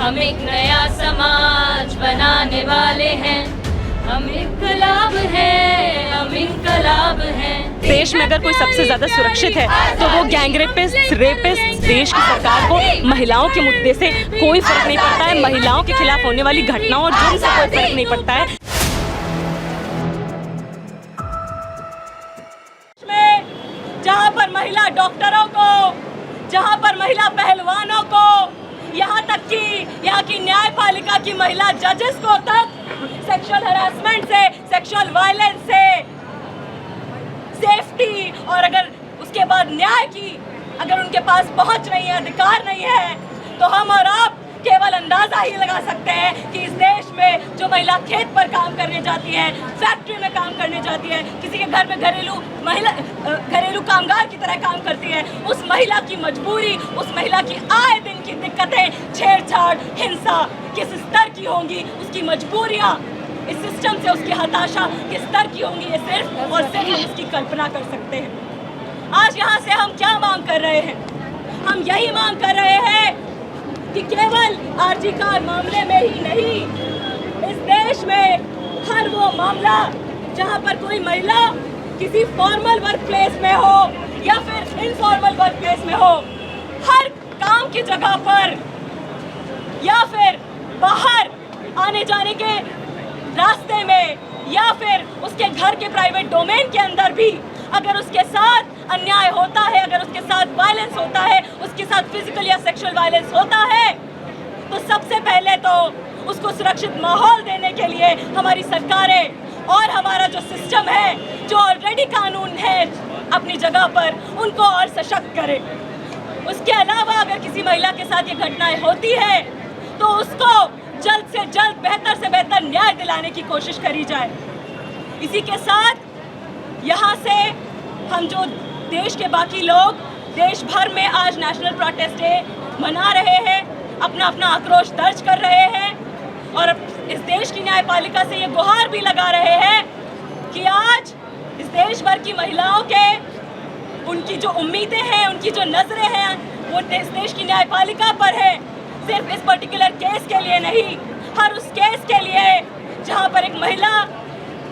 हम एक नया समाज बनाने वाले हैं, हम इनकलाब हैं, हम इनकलाब हैं। देश में अगर कोई सबसे ज्यादा सुरक्षित है तो वो गैंग रेपिस्ट। देश की सरकार को महिलाओं के मुद्दे से कोई फर्क नहीं पड़ता है, महिलाओं के खिलाफ होने वाली घटनाओं और जुर्म से कोई फर्क नहीं पड़ता है। जहाँ पर महिला डॉक्टरों को, जहाँ पर महिला पहलवानों को, यहाँ तक कि यहाँ की न्यायपालिका की महिला जजेस को तक सेक्सुअल हरासमेंट से, सेक्सुअल वायलेंस से, सेफ्टी और अगर उसके बाद न्याय की अगर उनके पास पहुंच नहीं है, अधिकार नहीं है, तो हम और आप केवल अंदाजा ही लगा सकते हैं कि इस देश में जो महिला खेत पर काम करने जाती है, फैक्ट्री में काम करने जाती है, किसी के घर में घरेलू कामगार की तरह काम करती है, उस महिला की मजबूरी, उस महिला की आए दिन की दिक्कतें, छेड़छाड़, हिंसा किस स्तर की होंगी, उसकी मजबूरियाँ, इस सिस्टम से उसकी हताशा किस स्तर की होंगी, ये सिर्फ और सिर्फ हम उसकी कल्पना कर सकते हैं। आज यहाँ से हम क्या मांग कर रहे हैं? हम यही मांग कर रहे हैं कि केवल आरजी कार मामले में ही नहीं, इस देश में हर वो मामला जहां पर कोई महिला किसी फॉर्मल वर्क प्लेस में हो या फिर इनफॉर्मल वर्क प्लेस में हो, हर काम की जगह पर या फिर बाहर आने जाने के रास्ते में या फिर उसके घर के प्राइवेट डोमेन के अंदर भी अगर उसके साथ अन्याय होता है, अगर उसके साथ वायलेंस होता है, उसके साथ फिजिकल या सेक्सुअल वायलेंस होता है, तो सबसे पहले तो उसको सुरक्षित माहौल देने के लिए हमारी सरकारें और हमारा जो सिस्टम है, जो ऑलरेडी कानून है अपनी जगह पर, उनको और सशक्त करे। उसके अलावा अगर किसी महिला के साथ ये घटनाएं होती है तो उसको जल्द से जल्द, बेहतर से बेहतर न्याय दिलाने की कोशिश करी जाए। इसी के साथ यहाँ से हम जो देश के बाकी लोग देश भर में आज नेशनल प्रोटेस्ट डे मना रहे हैं, अपना अपना आक्रोश दर्ज कर रहे हैं और इस देश की न्यायपालिका से ये गुहार भी लगा रहे हैं कि आज इस देश भर की महिलाओं के, उनकी जो उम्मीदें हैं, उनकी जो नजरें हैं, वो इस देश की न्यायपालिका पर है। सिर्फ इस पर्टिकुलर केस के लिए नहीं, हर उस केस के लिए जहाँ पर एक महिला,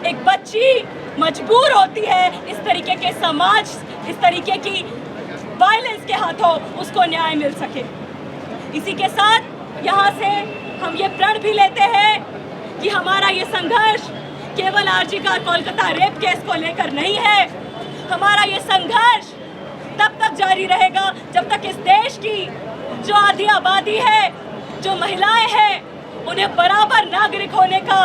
एक बच्ची मजबूर होती है इस तरीके के समाज, इस तरीके की वायलेंस के हाथों उसको न्याय मिल सके। इसी के साथ यहाँ से हम ये प्रण भी लेते हैं कि हमारा ये संघर्ष केवल RG Kar Kolkata rape case को लेकर नहीं है, हमारा ये संघर्ष तब तक जारी रहेगा जब तक इस देश की जो आधी आबादी है, जो महिलाएं हैं, उन्हें बराबर नागरिक होने का,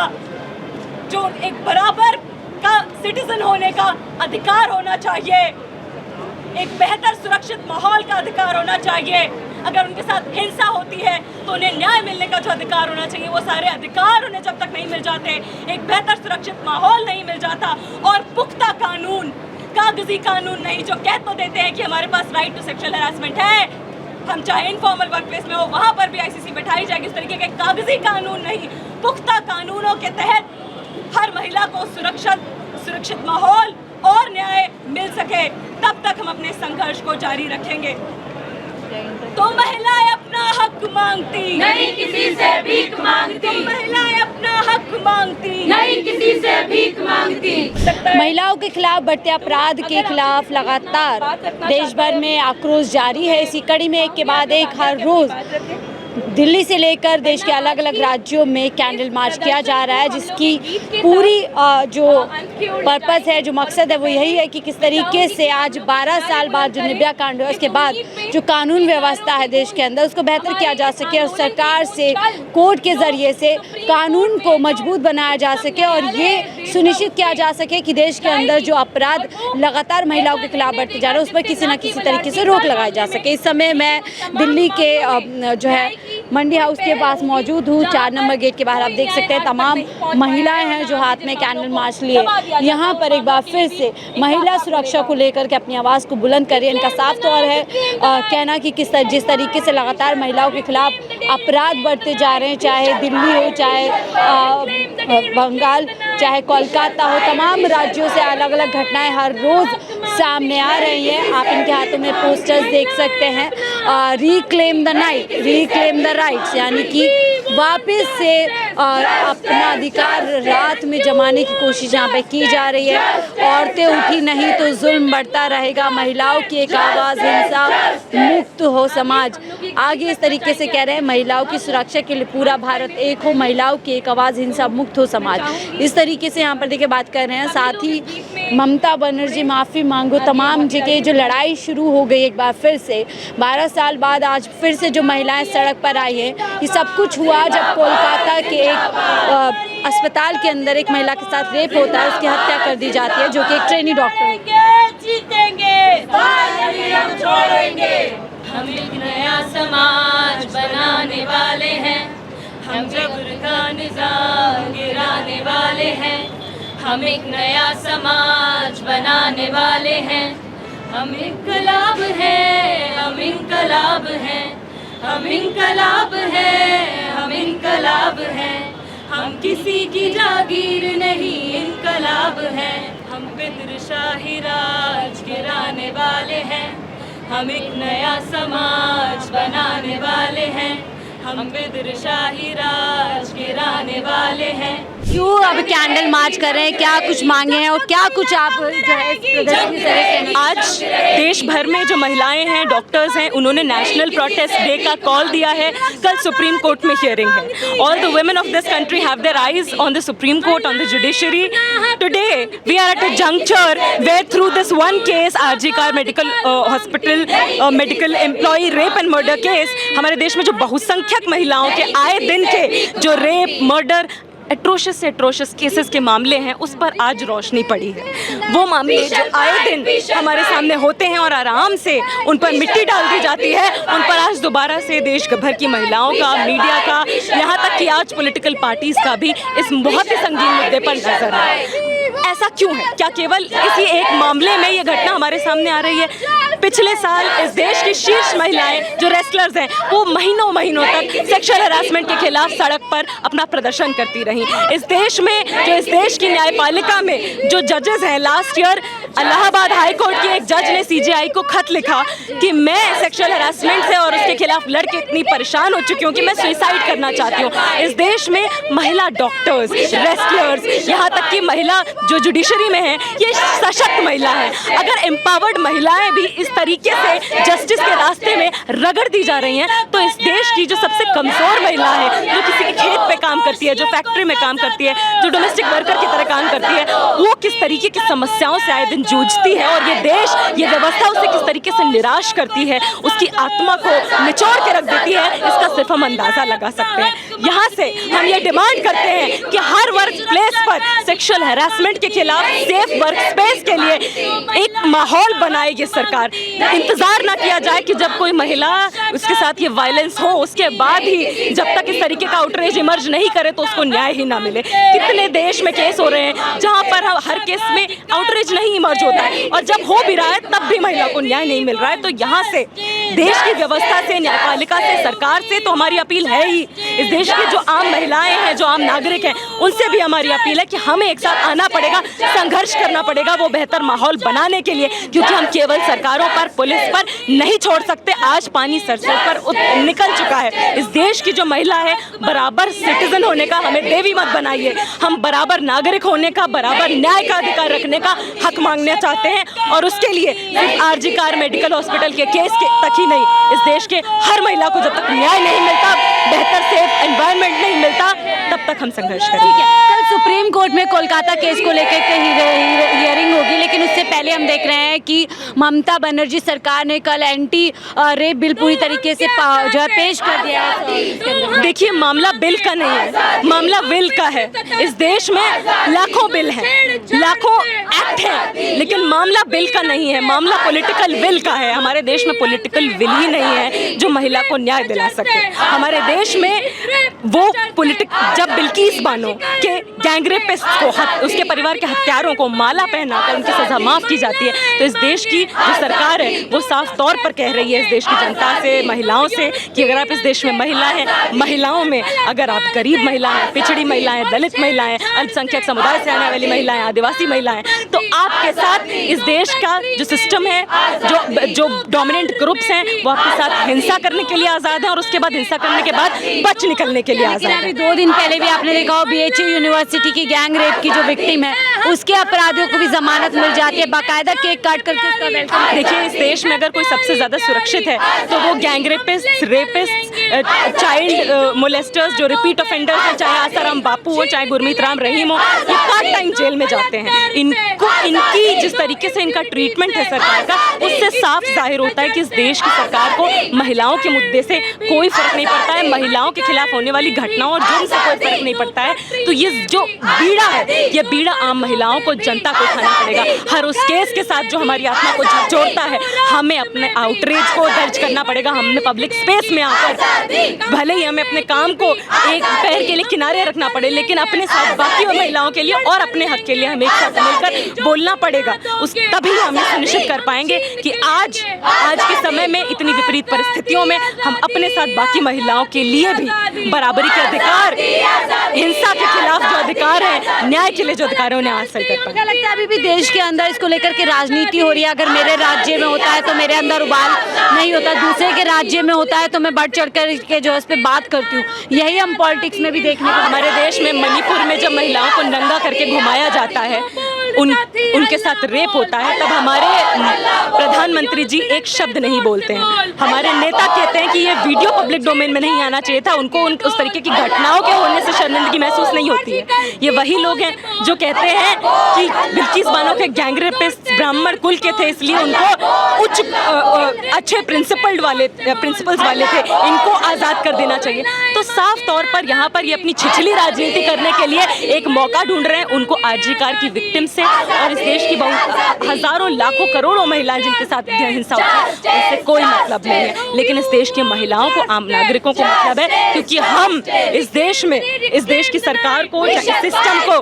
जो एक बराबर का सिटीजन होने का अधिकार होना चाहिए, एक बेहतर सुरक्षित माहौल का अधिकार होना चाहिए। अगर उनके साथ हिंसा होती है तो उन्हें न्याय मिलने का जो अधिकार होना चाहिए, वो सारे अधिकार उन्हें जब तक नहीं मिल जाते, एक बेहतर सुरक्षित माहौल नहीं मिल जाता और पुख्ता कानून, कागजी कानून नहीं जो कह तो देते हैं कि हमारे पास राइट टू सेक्सुअल हैरेसमेंट है, हम चाहे इनफॉर्मल वर्क प्लेस में हो वहाँ पर भी आईसीसी बैठाई जाएगी, उस तरीके के कागजी कानून नहीं, पुख्ता कानूनों के तहत हर महिला को सुरक्षित माहौल और न्याय मिल सके, तब तक हम अपने संघर्ष को जारी रखेंगे। तो महिलाएं अपना हक मांगती नहीं किसी से भीख मांगती, तो महिलाएं अपना हक मांगती नहीं किसी से भीख मांगती। महिलाओं के खिलाफ बढ़ते अपराध के खिलाफ लगातार देश भर में आक्रोश जारी है। इसी कड़ी में एक के बाद एक हर रोज दिल्ली से लेकर देश के अलग अलग राज्यों में कैंडल मार्च किया जा रहा है, जिसकी पूरी जो पर्पस है, जो मकसद है, वो यही है कि किस तरीके से आज 12 साल बाद जो निर्भया कांड हुआ, उसके बाद जो कानून व्यवस्था है देश के अंदर, उसको बेहतर किया जा सके और सरकार से, कोर्ट के ज़रिए से कानून को मजबूत बनाया जा सके और ये सुनिश्चित किया जा सके कि देश के अंदर जो अपराध लगातार महिलाओं के खिलाफ बढ़ते जा रहे हैं, उस पर किसी न किसी तरीके से रोक लगाई जा सके। इस समय मैं दिल्ली के जो है मंडी हाउस के पास मौजूद हूँ। 4 नंबर गेट के बाहर आप देख सकते हैं तमाम महिलाएं हैं जो हाथ में कैंडल मार्च लिए यहाँ पर एक बार फिर से महिला सुरक्षा को लेकर के अपनी आवाज़ को बुलंद करिए। इनका साफ तौर है कहना कि जिस तरीके से लगातार महिलाओं के खिलाफ अपराध बढ़ते जा रहे हैं, चाहे दिल्ली हो, चाहे बंगाल, चाहे कोलकाता हो, तमाम राज्यों से अलग अलग घटनाएं हर रोज़ सामने आ रही है। आप इनके हाथों में पोस्टर्स देख सकते हैं, reclaim the night, reclaim the rights, यानी कि वापस से अपना अधिकार रात में जमाने की कोशिश यहाँ पे की जा रही है। औरतें उठी नहीं तो जुल्म बढ़ता रहेगा, महिलाओं की एक आवाज़, हिंसा मुक्त हो समाज। आगे इस तरीके से कह रहे हैं, महिलाओं की सुरक्षा के लिए पूरा भारत एक हो, महिलाओं की एक आवाज़, हिंसा मुक्त हो समाज। इस तरीके से यहाँ पर देखिए बात कर रहे हैं। साथ ही ममता बनर्जी माफ़ी मांगो, तमाम जगह जो लड़ाई शुरू हो गई एक बार फिर से 12 साल बाद आज फिर से जो महिलाएं सड़क पर आई हैं। ये सब कुछ हुआ जब कोलकाता के एक अस्पताल के अंदर एक महिला के साथ रेप होता है, उसकी हत्या कर दी जाती है, जो कि एक ट्रेनी डॉक्टर छोड़ेंगे। हम एक नया समाज बनाने वाले हैं, हम जबर का निज़ाम गिराने वाले हैं। हम एक नया समाज बनाने वाले हैं, हम इनकलाब हैं, हम इनकलाब हैं, हम इनकलाब हैं, हम इनकलाब हैं। हम किसी की जागीर नहीं, इनकलाब हैं। हम पितरशाही राज गिराने वाले हैं, हम एक नया समाज बनाने वाले हैं, हम विदरशाही राज गिराने वाले हैं। क्यों अब कैंडल मार्च कर रहे हैं, क्या कुछ मांगे हैं और क्या कुछ आप जो है इस प्रदर्शन से कहना? आज देश भर में जो महिलाएं हैं, डॉक्टर्स हैं, उन्होंने नेशनल प्रोटेस्ट डे का कॉल दिया है। कल सुप्रीम कोर्ट में हियरिंग है। All the women of this country have their eyes on the Supreme Court, on the judiciary. Today we are at a juncture where through this one case, RG Kar medical hospital medical employ rape and murder case, हमारे देश में जो बहुसंख्यक महिलाओं के आए दिन के जो रेप, मर्डर, एट्रोशियस से एट्रोशियस केसेस के मामले हैं, उस पर आज रोशनी पड़ी है। वो मामले जो आए दिन हमारे सामने होते हैं और आराम से उन पर मिट्टी डाल दी जाती है, उन पर आज दोबारा से देश भर की महिलाओं का, मीडिया का, यहाँ तक कि आज पॉलिटिकल पार्टीज का भी इस बहुत ही संगीन मुद्दे पर नजर है। ऐसा क्यों है? क्या केवल इसी एक मामले में ये घटना हमारे सामने आ रही है? पिछले साल इस देश की शीर्ष महिलाएं जो रेसलर्स हैं, वो महीनों महीनों तक सेक्सुअल हैरासमेंट के खिलाफ सड़क पर अपना प्रदर्शन करती रहीं। इस देश में, जो इस देश की न्यायपालिका में जो जजेस हैं, last year Allahabad high court के एक जज ने सीजेआई को खत लिखा कि मैं सेक्सुअल हैरासमेंट से और उसके खिलाफ लड़के इतनी परेशान हो चुकी हूँ कि मैं सुसाइड करना चाहती हूँ। इस देश में महिला डॉक्टर्स, रेसलर्स, यहाँ तक कि महिला जो जुडिशरी में है, ये सशक्त महिला है। अगर एम्पावर्ड महिलाएं भी इस तरीके से जस्टिस के रास्ते में रगड़ दी जा रही हैं, तो इस देश की जो सबसे कमज़ोर महिला है, जो किसी के खेत पे काम करती है, जो फैक्ट्री में काम करती है, जो डोमेस्टिक वर्कर की तरह काम करती है, वो किस तरीके की समस्याओं से आए दिन जूझती है और ये देश, ये व्यवस्था उसे किस तरीके से निराश करती है, उसकी आत्मा को निचोड़ के रख देती है, इसका सिर्फ हम अंदाज़ा लगा सकते हैं। यहाँ से हम ये डिमांड करते हैं कि हर वर्क प्लेस पर सेक्सुअल हैरासमेंट के खिलाफ सेफ वर्क स्पेस के लिए एक माहौल बनाए ये सरकार। इंतज़ार ना किया जाए कि जब कोई महिला, उसके साथ ये वायलेंस हो, उसके बाद ही, जब तक इस तरीके का आउटरीच इमर्ज नहीं करे तो उसको न्याय ही ना मिले। कितने देश में केस हो रहे हैं जहाँ पर हर केस में आउटरीच नहीं इमर्ज होता है, और जब हो भी रहा है तब भी महिला को न्याय नहीं मिल रहा है। तो यहाँ से देश की व्यवस्था से, न्यायपालिका से, सरकार से तो हमारी अपील है ही। इस देश की जो आम महिलाएं हैं, जो आम नागरिक हैं, उनसे भी हमारी अपील है कि हमें एक साथ आना पड़ेगा, संघर्ष करना पड़ेगा वो बेहतर माहौल बनाने के लिए, क्योंकि हम केवल सरकारों पर, पुलिस पर नहीं छोड़ सकते। आज पानी सर से ऊपर निकल चुका है। इस देश की जो महिला है, बराबर सिटीजन होने का हमें देवी मत बनाइए। हम बराबर नागरिक होने का, बराबर न्याय का अधिकार रखने का हक मांगना चाहते हैं, और उसके लिए सिर्फ आरजी कार मेडिकल हॉस्पिटल के केस के तक ही नहीं, इस देश के हर महिला को जब तक न्याय नहीं मिलता, बेहतर सेफ एनवायरनमेंट नहीं मिलता, तब तक हम संघर्ष करेंगे। कल सुप्रीम कोर्ट में कोलकाता केस को लेकर हियरिंग होगी, लेकिन उससे पहले हम देख रहे हैं कि ममता बनर्जी सरकार ने कल एंटी रेप बिल पूरी तरीके से जो है पेश कर दिया है। देखिए, मामला बिल का नहीं है, मामला विल का है। इस देश में लाखों बिल हैं, लाखों एक्ट हैं, लेकिन मामला बिल का नहीं है, मामला पॉलिटिकल विल का है। हमारे देश में पॉलिटिकल विल ही नहीं है जो महिला को न्याय दिला सके। हमारे देश में वो जब बिल्किस बानो के गैंगरेपिस्ट को, उसके परिवार के हत्यारों को माला पहनाकर उनकी सजा माफ़ की जाती है, तो इस देश की जो सरकार है वो साफ तौर पर कह रही है इस देश की जनता से, महिलाओं से, कि अगर आप इस देश में महिला हैं, महिलाओं में अगर आप गरीब महिला हैं, पिछड़ी महिलाएं, दलित महिलाएं, अल्पसंख्यक समुदाय से आने वाली महिलाएं, आदिवासी महिलाएं, तो आपके साथ इस देश का जो सिस्टम है, जो डोमिनेंट ग्रुप्स हैं, वो आपके साथ हिंसा करने के लिए आज़ाद हैं और उसके बाद हिंसा करने के बाद बच निकलने के लिए आज़ाद अभी हैं। 2 दिन पहले भी आपने देखा हो BHU यूनिवर्सिटी की गैंग रेप की जो विक्टिम है, उसके अपराधियों को भी जमानत मिल जाती है, बाकायदा केक काट करके उसका वेलकम। देखिए, इस देश में अगर कोई सबसे ज़्यादा सुरक्षित है तो वो गैंग रेपिस्ट, चाइल्ड मोलेस्टर्स जो रिपीट ऑफेंडर्स हैं, चाहे आसाराम बापू हो, चाहे गुरमीत राम रहीम हो, ये पार्ट टाइम जेल में जाते हैं। इनकी जिस तरीके से इनका ट्रीटमेंट है सरकार का, उससे साफ जाहिर होता है कि इस देश की सरकार को महिलाओं के मुद्दे से कोई फर्क नहीं पड़ता है, महिलाओं के खिलाफ होने वाली घटनाओं और जुर्म से कोई फर्क नहीं पड़ता है। तो ये जो बीड़ा है, ये बीड़ा आम महिलाओं को, जनता को उठाना पड़ेगा। हर उस केस के साथ जो हमारी आत्मा को झकझोरता है, हमें अपने आउटरीच को दर्ज करना पड़ेगा। हमें पब्लिक स्पेस में आकर, भले ही हमें अपने काम को एक पैर के लिए किनारे रखना पड़े, लेकिन अपने साथ बाकी महिलाओं के लिए और अपने हक के लिए हमें एक साथ मिलकर बोलना पड़ेगा। तभी हम सुनिश्चित कर पाएंगे कि आज के समय में इतनी विपरीत परिस्थितियों में हम अपने साथ बाकी महिलाओं के लिए भी बराबरी के अधिकार, हिंसा के खिलाफ जो अधिकार है, न्याय के लिए जो अधिकार है, उन्हें हासिल कर पाएंगे। क्या लगता है अभी भी देश के अंदर इसको लेकर के राजनीति हो रही है? अगर मेरे राज्य में होता है तो मेरे अंदर उबाल नहीं होता, दूसरे के राज्य में होता है तो मैं बढ़ चढ़ कर के जो है इस पे बात करती हूँ। यही हम पॉलिटिक्स में भी देखने को, हमारे देश में मणिपुर में जब महिलाओं को नंगा करके घुमाया जाता है, उनके साथ रेप होता है, तब हमारे प्रधानमंत्री जी एक शब्द नहीं बोलते हैं। हमारे नेता कहते हैं कि ये वीडियो पब्लिक डोमेन में नहीं आना चाहिए था, उनको उस तरीके की घटनाओं के होने से शर्मिंदगी महसूस नहीं होती है। ये वही लोग हैं जो कहते हैं कि बिल्किस बानो के गैंग रेपिस्ट ब्राह्मण कुल के थे, इसलिए उनको उच्च अच्छे प्रिंसिपल्स वाले थे, इनको आज़ाद कर देना चाहिए। तो साफ तौर पर यहाँ पर ये अपनी छिछली राजनीति करने के लिए एक मौका ढूंढ रहे हैं। उनको आजीकार की विक्टिम से और इस देश की हजारों लाखों करोड़ों महिलाएं जिनके साथ हिंसा होती है, उससे कोई मतलब नहीं है। लेकिन इस देश की महिलाओं को, आम नागरिकों को मतलब है, क्योंकि हम इस देश में, इस देश की सरकार को, सिस्टम को,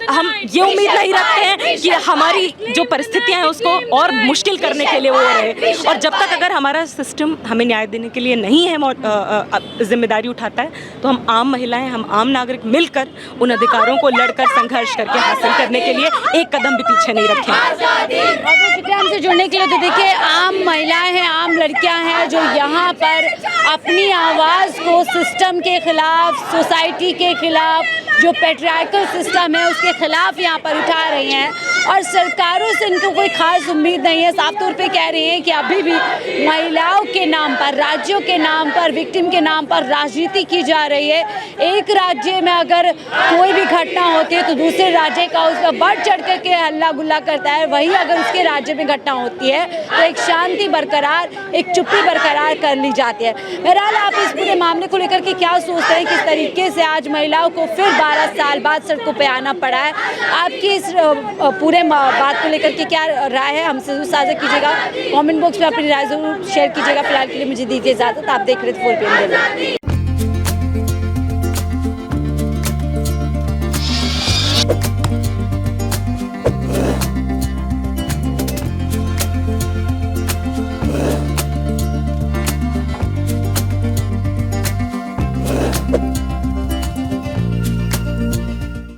हम ये उम्मीद नहीं रखते हैं कि हमारी जो परिस्थितियां हैं उसको और मुश्किल करने के लिए वो रहे। और जब तक अगर हमारा सिस्टम हमें न्याय देने के लिए नहीं है, जिम्मेदारी उठाता है, तो हम आम महिलाएं, हम आम नागरिक मिलकर उन अधिकारों को लड़कर, संघर्ष करके हासिल करने के लिए एक कदम भी पीछे नहीं रखेंगे। हमसे जुड़ने के लिए तो देखिए, आम महिलाएं हैं, आम लड़कियां हैं जो यहाँ पर अपनी आवाज़ को सिस्टम के खिलाफ, सोसाइटी के खिलाफ, जो पैट्रियार्कल सिस्टम है उसके खिलाफ यहाँ पर उठा रही हैं। और सरकारों से इनको कोई खास उम्मीद नहीं है। साफ तौर पे कह रही हैं कि अभी भी महिलाओं के नाम पर, राज्यों के नाम पर, विक्टिम के नाम पर राजनीति की जा रही है। एक राज्य में अगर कोई भी घटना होती है तो दूसरे राज्य का उसका बढ़ चढ़ करके हल्ला गुल्ला करता है। वहीं अगर उसके राज्य में घटना होती है तो एक शांति बरकरार, एक चुप्पी बरकरार कर ली जाती है। बहरहाल, आप इस पूरे मामले को लेकर के क्या सोचते हैं? किस तरीके से आज महिलाओं को फिर 12 साल बाद सड़कों पर आना पड़ा है? आपकी इस पूरे बात को लेकर के क्या राय है, हमसे जरूर साझा कीजिएगा। कमेंट बॉक्स में अपनी राय जरूर शेयर कीजिएगा। फिलहाल के लिए मुझे दीजिए इजाजत। आप देख रहे थे 4PM।